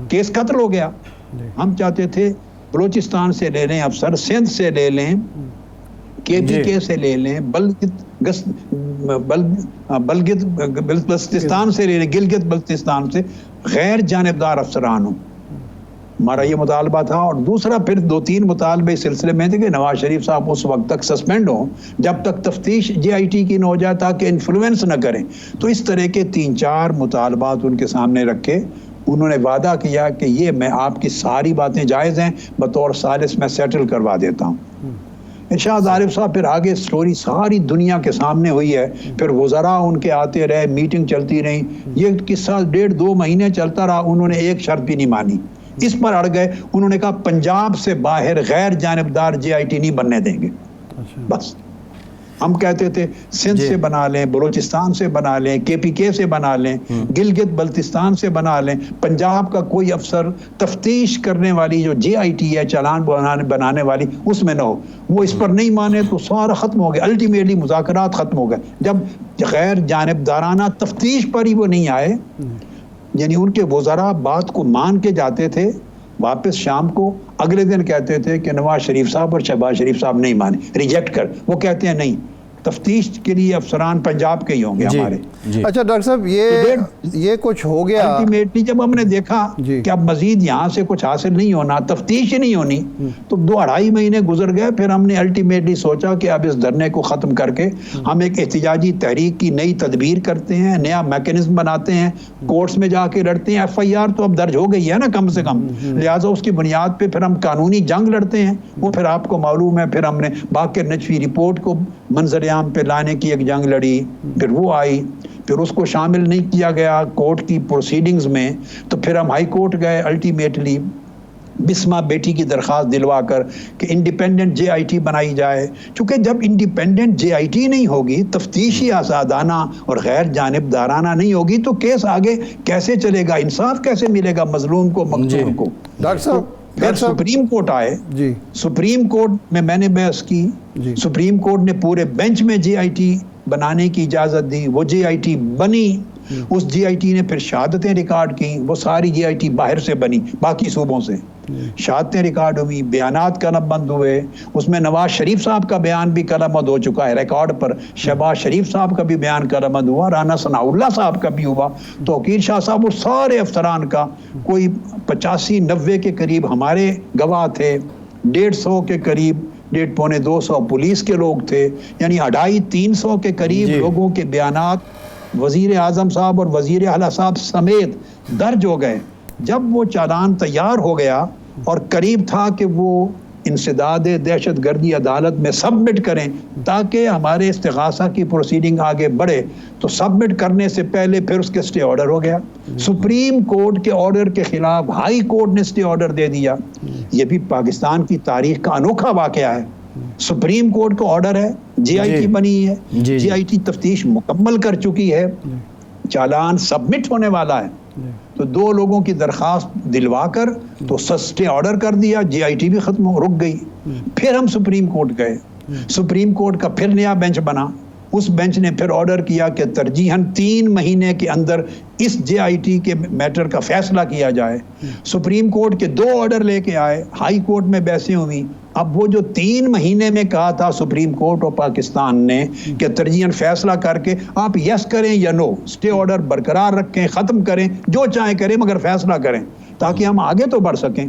کیس قتل ہو گیا. ہم چاہتے تھے بلوچستان سے لے لیں افسر, سندھ سے لے لیں, KPK سے لے لیں, بلتستان سے لے لیں, گلگت بلتستان سے, غیر جانبدار افسران ہوں. ہمارا یہ مطالبہ تھا. اور دوسرا پھر 2-3 مطالبے اس سلسلے میں تھے کہ نواز شریف صاحب اس وقت تک سسپینڈ ہوں جب تک تفتیش JIT کی نہ ہو جائے, تاکہ انفلوئنس نہ کریں. تو اس طرح کے 3-4 مطالبات ان کے سامنے رکھے. انہوں نے وعدہ کیا کہ یہ میں آپ کی ساری باتیں جائز ہیں, بطور ثالث میں سیٹل کروا دیتا ہوں. ارشاد عارف صاحب پھر آگے سٹوری ساری دنیا کے سامنے ہوئی ہے. پھر وزراء ان کے آتے رہے, میٹنگ چلتی رہی, یہ قصہ 1.5-2 مہینے چلتا رہا. انہوں نے ایک شرط بھی نہیں مانی, اس پر اڑ گئے. انہوں نے کہا پنجاب سے باہر غیر جانبدار JIT نہیں بننے دیں گے. بس ہم کہتے تھے سندھ سے بنا لیں, بلوچستان سے بنا لیں, KPK سے بنا لیں, گلگت بلتستان سے بنا لیں, پنجاب کا کوئی افسر تفتیش کرنے والی جو JIT ہے, چالان بنانے والی, اس میں نہ ہو. وہ اس پر نہیں مانے تو سارا ختم ہو گیا. الٹیمیٹلی مذاکرات ختم ہو گئے جب غیر جانبدارانہ تفتیش پر ہی وہ نہیں آئے. یعنی ان کے وزراء بات کو مان کے جاتے تھے, واپس شام کو اگلے دن کہتے تھے کہ نواز شریف صاحب اور شہباز شریف صاحب نہیں مانے, ریجیکٹ کر. وہ کہتے ہیں نہیں, تفتیش کے لیے افسران پنجاب کے ہی ہوں گے ہمارے. اچھا ڈاکٹر صاحب, یہ کچھ ہو گیا. الٹیمیٹلی جب ہم نے دیکھا کہ اب مزید یہاں سے کچھ حاصل نہیں ہونا, تفتیش ہی نہیں ہونی, تو 2-2.5 مہینے گزر گئے. پھر ہم نے الٹیمیٹلی سوچا کہ اب اس دھرنے کو ختم کر کے ہم ایک احتجاجی تحریک کی نئی تدبیر کرتے ہیں, نیا میکینزم بناتے ہیں, کورٹس میں جا کے لڑتے ہیں. FIR تو اب درج ہو گئی ہے نا کم سے کم, لہٰذا اس کی بنیاد پہ پھر ہم قانونی جنگ لڑتے ہیں. وہ پھر آپ کو معلوم ہے, پھر ہم نے باقر نجفی رپورٹ کو منظر عام پہ لانے کی ایک جنگ لڑی. پھر وہ آئی, پھر اس کو شامل نہیں کیا گیا کورٹ کی پروسیڈنگز میں, تو پھر ہم ہائی کورٹ گئے. الٹیمیٹلی بسما بیٹی کی درخواست دلوا کر کہ انڈیپینڈنٹ جے آئی ٹی بنائی جائے. چونکہ جب انڈیپینڈنٹ جے آئی ٹی نہیں ہوگی, تفتیشی آزادانہ اور غیر جانبدارانہ نہیں ہوگی, تو کیس آگے کیسے چلے گا, انصاف کیسے ملے گا مظلوم کو, مقتول کو. ڈاکٹر صاحب پھر سپریم کورٹ آئے, جی سپریم کورٹ میں نے بحث کی, سپریم کورٹ نے پورے بینچ میں جے آئی ٹی بنانے کی اجازت دی, وہ جے آئی ٹی بنی. اس جے آئی ٹی نے پھر شہادتیں ریکارڈ کی, وہ ساری جے آئی ٹی باہر سے بنی, باقی صوبوں سے شہادتیں ریکارڈ ہوئی, بیانات قلم بند ہوئے. اس میں نواز شریف صاحب کا بیان بھی قلم بند ہو چکا ہے ریکارڈ پر, شہباز شریف صاحب کا بھی بیان قلم بند ہوا, رانا ثناء اللہ صاحب کا بھی ہوا, توقیر شاہ صاحب, اور سارے افسران کا, کوئی 85-90 کے قریب ہمارے گواہ تھے, 150 کے قریب 150-200 پولیس کے لوگ تھے, یعنی 250-300 کے قریب لوگوں کے بیانات وزیر اعظم صاحب اور وزیر اعلیٰ صاحب سمیت درج ہو گئے. جب وہ چالان تیار ہو گیا اور قریب تھا کہ وہ انسداد دہشت گردی عدالت میں سبمٹ کریں تاکہ ہمارے استغاثہ کی پروسیڈنگ آگے بڑھے, تو سبمٹ کرنے سے پہلے پھر اس کے اسٹے آرڈر ہو گیا. سپریم کورٹ کے آرڈر کے خلاف ہائی کورٹ نے اسٹے آرڈر دے دیا. یہ بھی پاکستان کی تاریخ کا انوکھا واقعہ ہے. سپریم کورٹ کا آرڈر ہے, جے آئی ٹی بنی ہے, جے آئی ٹی تفتیش مکمل کر چکی ہے, چالان سبمٹ ہونے والا ہے, تو 2 لوگوں کی درخواست دلوا کر تو سسٹے آرڈر کر دیا, جے آئی ٹی بھی ختم رک گئی. پھر ہم سپریم کورٹ گئے, سپریم کورٹ کا پھر نیا بینچ بنا, اس بینچ نے پھر آرڈر کیا کہ ترجیحاً 3 مہینے کے اندر اس جے آئی ٹی کے میٹر کا فیصلہ کیا جائے. سپریم کورٹ کے 2 آرڈر لے کے آئے, ہائی کورٹ میں بحثیں ہوئی. اب وہ جو 3 مہینے میں کہا تھا سپریم کورٹ اور پاکستان نے کہ ترجیحاً فیصلہ کر کے آپ یس کریں یا نو, اسٹے آرڈر برقرار رکھیں, ختم کریں, جو چاہیں کریں, مگر فیصلہ کریں تاکہ ہم آگے تو بڑھ سکیں.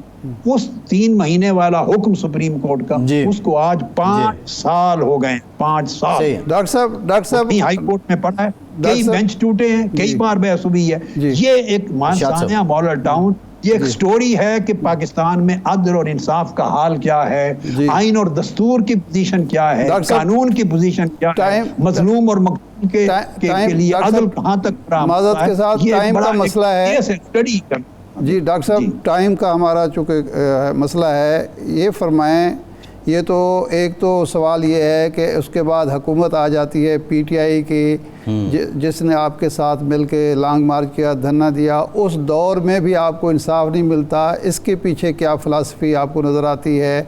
اس 3 مہینے والا حکم سپریم کورٹ کا, اس کو آج 5 سال ہو گئے, 5 سال. ڈاکٹر صاحب ہائی کورٹ میں پڑھا ہے, کئی بینچ ٹوٹے ہیں, کئی بار بحث ہوئی ہے. یہ ایک مانسانیہ ماڈل ٹاؤن, یہ ایک سٹوری ہے کہ پاکستان میں عدل اور انصاف کا حال کیا ہے, آئین اور دستور کی پوزیشن کیا ہے, قانون کی پوزیشن کیا ہے, مظلوم اور مقتول کے لیے عدل کہاں تک معذرت کے ساتھ ٹائم کا مسئلہ ہے. جی ڈاکٹر صاحب, ٹائم کا ہمارا چونکہ مسئلہ ہے, یہ فرمائیں, یہ تو ایک تو سوال یہ ہے کہ اس کے بعد حکومت آ جاتی ہے پی ٹی آئی کی, جس نے آپ کے ساتھ مل کے لانگ مارچ کیا, دھرنا دیا, اس دور میں بھی آپ کو انصاف نہیں ملتا. اس کے پیچھے کیا فلسفی آپ کو نظر آتی ہے؟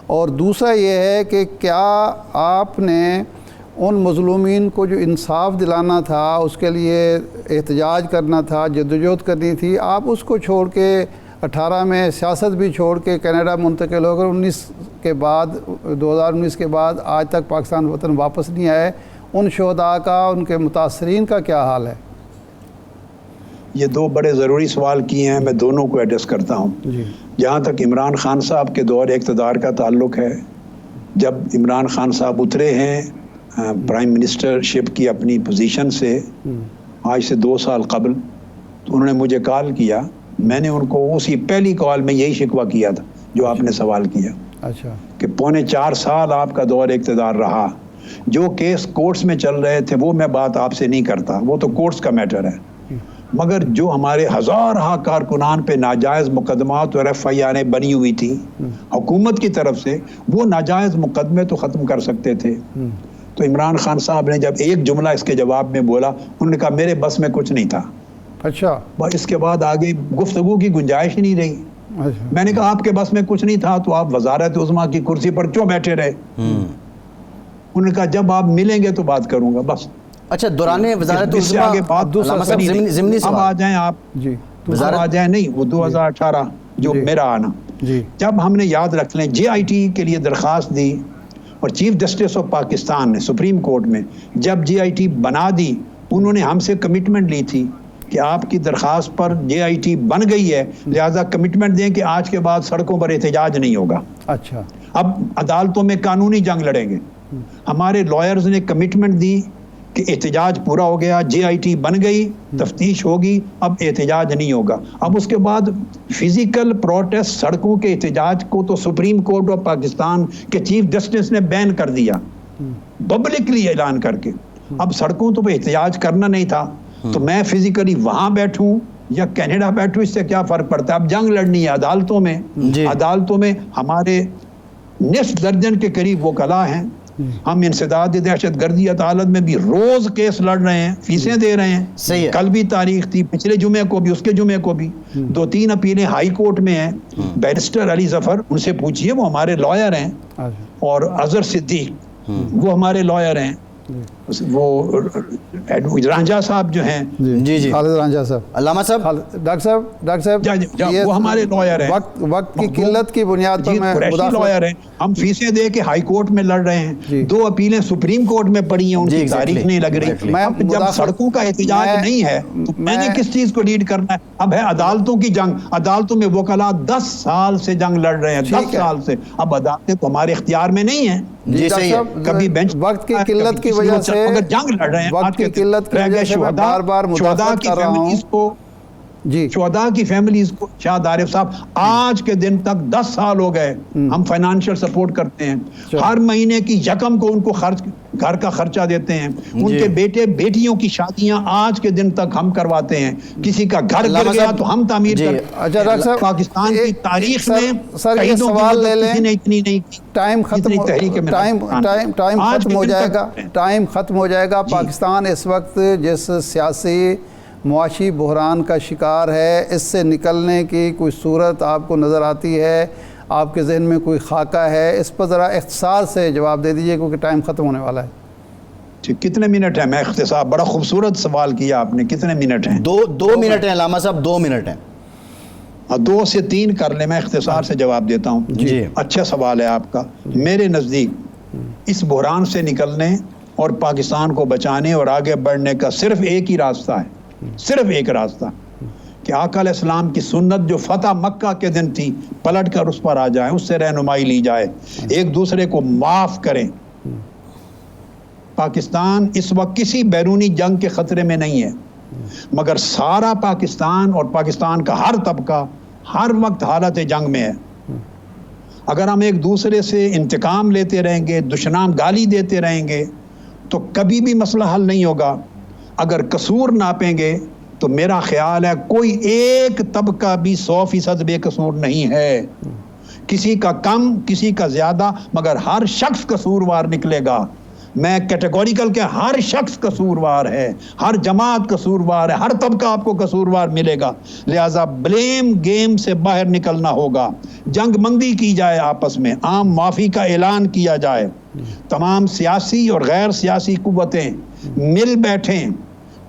اور دوسرا یہ ہے کہ کیا آپ نے ان مظلومین کو جو انصاف دلانا تھا, اس کے لیے احتجاج کرنا تھا, جدوجہد کرنی تھی, آپ اس کو چھوڑ کے 18 میں سیاست بھی چھوڑ کے کینیڈا منتقل ہو کر 2019 کے بعد آج تک پاکستان وطن واپس نہیں آئے, ان شہداء کا, ان کے متاثرین کا کیا حال ہے؟ یہ 2 بڑے ضروری سوال کیے ہیں, میں دونوں کو ایڈریس کرتا ہوں. جہاں تک عمران خان صاحب کے دور اقتدار کا تعلق ہے, جب عمران خان صاحب اترے ہیں پرائم منسٹر شپ کی اپنی پوزیشن سے آج سے 2 سال قبل, تو انہوں نے مجھے کال کیا. میں نے ان کو اسی پہلی کال میں یہی شکوہ کیا تھا جو آپ نے سوال کیا, کہ 4.25 سال آپ کا دور اقتدار رہا, جو کیس کورٹس میں چل رہے تھے وہ میں بات آپ سے نہیں کرتا, وہ تو کورٹس کا میٹر ہے, مگر جو ہمارے ہزارہ کارکنان پہ ناجائز مقدمات اور ایف آئی آریں بنی ہوئی تھی حکومت کی طرف سے, وہ ناجائز مقدمے تو ختم کر سکتے تھے. تو عمران خان صاحب نے جب ایک جملہ اس کے جواب میں بولا, انہوں نے کہا میرے بس میں کچھ نہیں تھا. اچھا, اس کے بعد آگے گفتگو کی گنجائش ہی نہیں رہی. میں نے کہا آپ کے بس میں کچھ نہیں تھا تو آپ وزارت عظمیٰ کی کرسی پر کیوں بیٹھے رہے؟ انہوں نے کہا جب آپ ملیں گے تو بات کروں گا, بس. اچھا, دوران وزارت عظمیٰ اب آ جائیں آپ, وزارت آ جائیں, نہیں وہ 2018 جو میرا آنا, جب ہم نے یاد رکھ لیں جے آئی ٹی کے لیے درخواست دی اور چیف جسٹس آف پاکستان نے سپریم کورٹ میں جب جے آئی ٹی بنا دی, انہوں نے ہم سے کمٹمنٹ لی تھی کہ آپ کی درخواست پر جے آئی ٹی بن گئی ہے, لہٰذا کمٹمنٹ دیں کہ آج کے بعد سڑکوں پر احتجاج نہیں ہوگا. اچھا, اب عدالتوں میں قانونی جنگ لڑیں گے. ہمارے لائرز نے کمٹمنٹ دی کہ احتجاج پورا ہو گیا, جے آئی ٹی بن گئی, تفتیش ہوگی, اب احتجاج نہیں ہوگا. اب اس کے بعد فزیکل پروٹیسٹ, سڑکوں کے احتجاج کو تو سپریم کورٹ آف پاکستان کے چیف جسٹس نے بین کر دیا, پبلکلی اعلان کر کے. اب سڑکوں تو پہ احتجاج کرنا نہیں تھا, تو میں فزیکلی وہاں بیٹھوں یا کینیڈا بیٹھو، اس سے کیا فرق پڑتا ہے؟ اب جنگ لڑنی ہے عدالتوں میں، عدالتوں میں ہمارے نصف درجن کے قریب وکلاء ہیں، ہم انسداد دہشت گردی عدالت میں بھی روز کیس لڑ رہے ہیں، فیسیں دے رہے ہیں، کل بھی تاریخ تھی، پچھلے جمعے کو بھی، اس کے جمعے کو بھی 2-3 اپیلیں ہائی کورٹ میں ہیں۔ بیرسٹر علی ظفر، ان سے پوچھئے، وہ ہمارے لائر ہیں، اور اظہر صدیق وہ ہمارے لائر ہیں، وہ رانجھا صاحب جو ہیں، جی خالد رانجھا صاحب، علامہ صاحب، ڈاکٹر صاحب وہ ہمارے لائر ہیں، وقت کی قلت کی بنیاد پر میں لائر ہیں، ہم فیسیں دے کے ہائی کورٹ میں لڑ رہے ہیں، 2 اپیلیں سپریم کورٹ میں پڑی ہیں، ان کی تاریخ نہیں لگ رہی۔ جب سڑکوں کا احتجاج نہیں ہے تو میں نے کس چیز کو لیڈ کرنا ہے؟ اب ہے عدالتوں کی جنگ، عدالتوں میں وکلاء 10 سال سے جنگ لڑ رہے ہیں، 10 سال سے، اب عدالتیں تو ہمارے اختیار میں نہیں ہیں۔ جی صحیح ہے، کبھی بینچ وقت کی قلت کی وجہ سے، اگر جنگ لڑ رہے ہیں، وقت کی قلت کی وجہ سے میں بار بار مداخلت کر رہا ہوں۔ شہداء کی فیملیز کو، شاہد عارف صاحب، آج کے دن تک 10 سال ہو گئے ہم فائنانشل سپورٹ کرتے ہیں، ہر مہینے کی یکم کو ان کو گھر کا خرچہ دیتے ہیں، ان کے بیٹے بیٹیوں کی شادیاں آج کے دن تک ہم کرواتے ہیں، کسی کا گھر گر گیا تو ہم تعمیر کرتے ہیں۔ پاکستان کی تاریخ میں شہیدوں کی مدد کسی نے اتنی نہیں کی۔ ٹائم ختم ہو جائے گا۔ پاکستان اس وقت جس سیاسی معاشی بحران کا شکار ہے، اس سے نکلنے کی کوئی صورت آپ کو نظر آتی ہے؟ آپ کے ذہن میں کوئی خاکہ ہے؟ اس پر ذرا اختصار سے جواب دے دیجئے، کیونکہ ٹائم ختم ہونے والا ہے۔ کتنے منٹ ہیں؟ میں اختصار، بڑا خوبصورت سوال کیا آپ نے، کتنے منٹ ہیں؟ 2 منٹ ہیں علامہ صاحب، 2 منٹ ہیں۔ 2 سے 3 کر لیں، میں اختصار سے جواب دیتا ہوں۔ جی اچھا سوال ہے آپ کا۔ میرے نزدیک اس بحران سے نکلنے اور پاکستان کو بچانے اور آگے بڑھنے کا صرف ایک ہی راستہ ہے، صرف ایک راستہ، کہ آقا علیہ السلام کی سنت جو فتح مکہ کے دن تھی پلٹ کر اس پر آ جائیں، اس سے رہنمائی لی جائے، ایک دوسرے کو معاف کریں۔ پاکستان اس وقت کسی بیرونی جنگ کے خطرے میں نہیں ہے، مگر سارا پاکستان اور پاکستان کا ہر طبقہ ہر وقت حالت جنگ میں ہے۔ اگر ہم ایک دوسرے سے انتقام لیتے رہیں گے، دشنام گالی دیتے رہیں گے، تو کبھی بھی مسئلہ حل نہیں ہوگا۔ اگر قصور ناپیں گے تو میرا خیال ہے کوئی ایک طبقہ بھی 100% بے قصور نہیں ہے، کسی کا کم، کسی کا زیادہ، مگر ہر شخص قصوروار نکلے گا۔ میں کیٹیگوریکل کہ ہر شخص قصوروار ہے، ہر جماعت قصوروار ہے، ہر طبقہ آپ کو قصوروار ملے گا، لہٰذا بلیم گیم سے باہر نکلنا ہوگا، جنگ بندی کی جائے، آپس میں عام معافی کا اعلان کیا جائے، تمام سیاسی اور غیر سیاسی قوتیں مل بیٹھیں،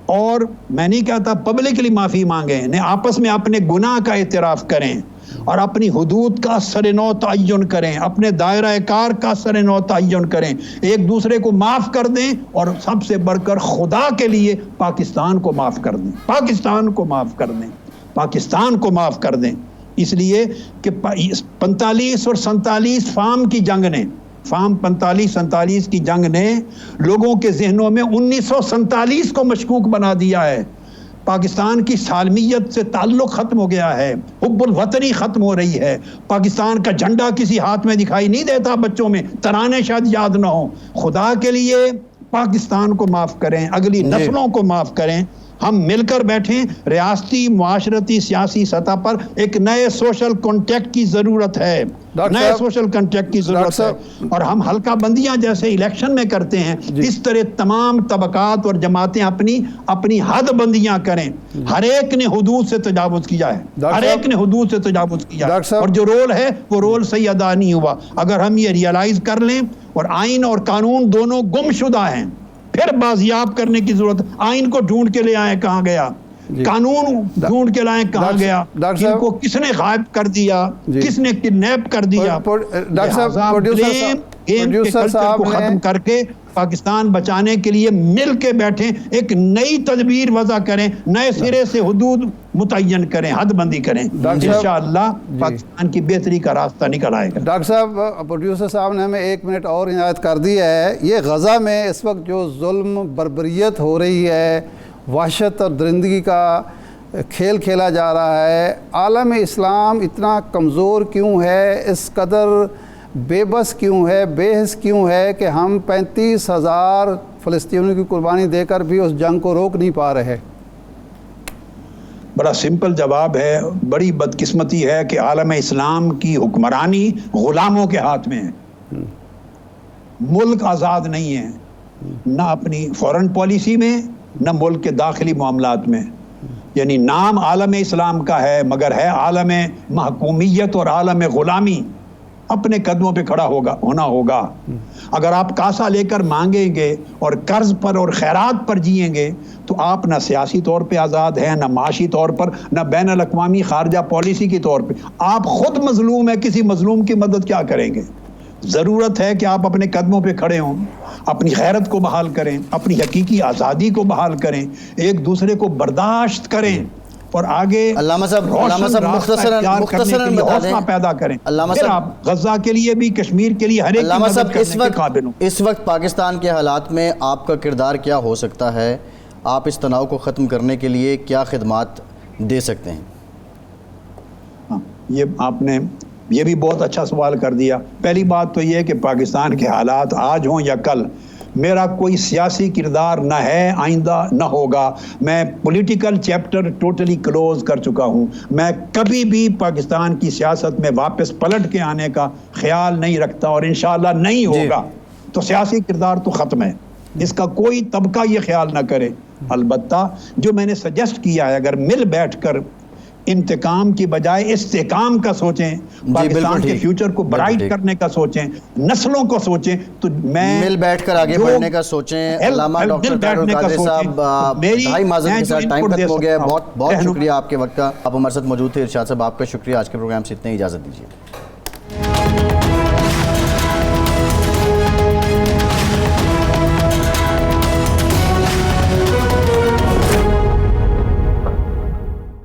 اور میں نہیں کہتا پبلکلی معافی مانگیں، آپس میں اپنے گناہ کا اعتراف کریں اور اپنی حدود کا سر نو تعین کریں، اپنے دائرہ کار کا سر نو تعین کریں، ایک دوسرے کو معاف کر دیں، اور سب سے بڑھ کر خدا کے لیے پاکستان کو معاف کر دیں، پاکستان کو معاف کر دیں، پاکستان کو معاف کر دیں، اس لیے کہ 45 اور 47 فام کی جنگ نے، فام 45-47 کی جنگ نے لوگوں کے ذہنوں میں 1947 کو مشکوک بنا دیا ہے۔ پاکستان کی سالمیت سے تعلق ختم ہو گیا ہے، حب الوطنی ختم ہو رہی ہے، پاکستان کا جھنڈا کسی ہاتھ میں دکھائی نہیں دیتا بچوں میں، ترانے شاید یاد نہ ہوں۔ خدا کے لیے پاکستان کو معاف کریں، اگلی نسلوں کو معاف کریں، ہم مل کر بیٹھیں، ریاستی، معاشرتی، سیاسی سطح پر ایک نئے سوشل کانٹیکٹ کی ضرورت ہے، نئے سوشل کانٹیکٹ کی ضرورت ہے، اور ہم حلقہ بندیاں جیسے الیکشن میں کرتے ہیں، اس طرح تمام طبقات اور جماعتیں اپنی حد بندیاں کریں، ہر ایک نے حدود سے تجاوز کیا ہے، ہر ایک نے حدود سے تجاوز کیا ہے، اور جو رول ہے وہ رول صحیح ادا نہیں ہوا۔ اگر ہم یہ ریئلائز کر لیں، اور آئین اور قانون دونوں گم شدہ ہیں، پھر بازیاب کرنے کی ضرورت، آئین کو ڈھونڈ کے لے آئے کہاں گیا، قانون ڈھونڈ کے لائیں کہاں گیا، ان کو کس نے غائب کر دیا، کس نے کڈنیپ کر دیا۔ پروڈیوسر صاحب کو ختم کر کے پاکستان بچانے کے لیے مل کے بیٹھیں، ایک نئی تدبیر وضع کریں، نئے سرے سے حدود متعین کریں، حد بندی کریں، انشاءاللہ پاکستان کی بہتری کا راستہ نکل آئے گا۔ ڈاکٹر صاحب، پروڈیوسر صاحب نے ہمیں 1 منٹ اور عنایت کر دی ہے۔ یہ غزہ میں اس وقت جو ظلم بربریت ہو رہی ہے، وحشت اور درندگی کا کھیل کھیلا جا رہا ہے، عالم اسلام اتنا کمزور کیوں ہے، اس قدر بے بس کیوں ہے، بے حس کیوں ہے کہ ہم 35,000 فلسطینیوں کی قربانی دے کر بھی اس جنگ کو روک نہیں پا رہے؟ بڑا سمپل جواب ہے. بڑی بدقسمتی ہے کہ عالم اسلام کی حکمرانی غلاموں کے ہاتھ میں ہے. ملک آزاد نہیں ہے، نہ اپنی فورن پالیسی میں نہ ملک کے داخلی معاملات میں. یعنی نام عالم اسلام کا ہے مگر ہے عالم محکومیت اور عالم غلامی. اپنے قدموں پہ کھڑا ہونا ہوگا. اگر آپ کاسا لے کر مانگیں گے اور قرض پر اور خیرات پر جیئیں گے تو آپ نہ سیاسی طور پہ آزاد ہیں، نہ معاشی طور پر، نہ بین الاقوامی خارجہ پالیسی کے طور پہ. آپ خود مظلوم ہیں، کسی مظلوم کی مدد کیا کریں گے؟ ضرورت ہے کہ آپ اپنے قدموں پہ کھڑے ہوں، اپنی غیرت کو بحال کریں، اپنی حقیقی آزادی کو بحال کریں، ایک دوسرے کو برداشت کریں اور آگے علامہ صاحب مختصراً بتا دیں، حوصلہ پیدا کریں. علامہ پھر صاحب آپ غزہ کے لیے بھی، کشمیر کے لیے، ہر ایک کی علامہ مدد صاحب کرنے کے قابل ہوں. اس وقت پاکستان کے حالات میں آپ کا کردار کیا ہو سکتا ہے؟ آپ اس تناؤ کو ختم کرنے کے لیے کیا خدمات دے سکتے ہیں؟ یہ آپ نے یہ بھی بہت اچھا سوال کر دیا. پہلی بات تو یہ ہے کہ پاکستان کے حالات آج ہوں یا کل، میرا کوئی سیاسی کردار نہ ہے، آئندہ نہ ہوگا. میں پولیٹیکل چیپٹر ٹوٹلی کلوز کر چکا ہوں. میں کبھی بھی پاکستان کی سیاست میں واپس پلٹ کے آنے کا خیال نہیں رکھتا اور انشاءاللہ نہیں ہوگا. تو سیاسی کردار تو ختم ہے، اس کا کوئی طبقہ یہ خیال نہ کرے. البتہ جو میں نے سجیسٹ کیا ہے، اگر مل بیٹھ کر انتقام کی بجائے استحکام کا سوچیں، پاکستان کے فیوچر کو برائٹ کرنے کا سوچیں، نسلوں کو سوچیں، تو میں مل بیٹھ کر آگے بڑھنے کا سوچیں. علامہ ڈاکٹر طاہر القادری صاحب، ڈھائی معذرت کے ساتھ ٹائم ختم ہو گیا ہے. بہت بہت شکریہ آپ کے وقت کا. آپ ہمارے ساتھ موجود تھے. ارشاد صاحب آپ کا شکریہ. آج کے پروگرام سے اتنے، اجازت دیجیے.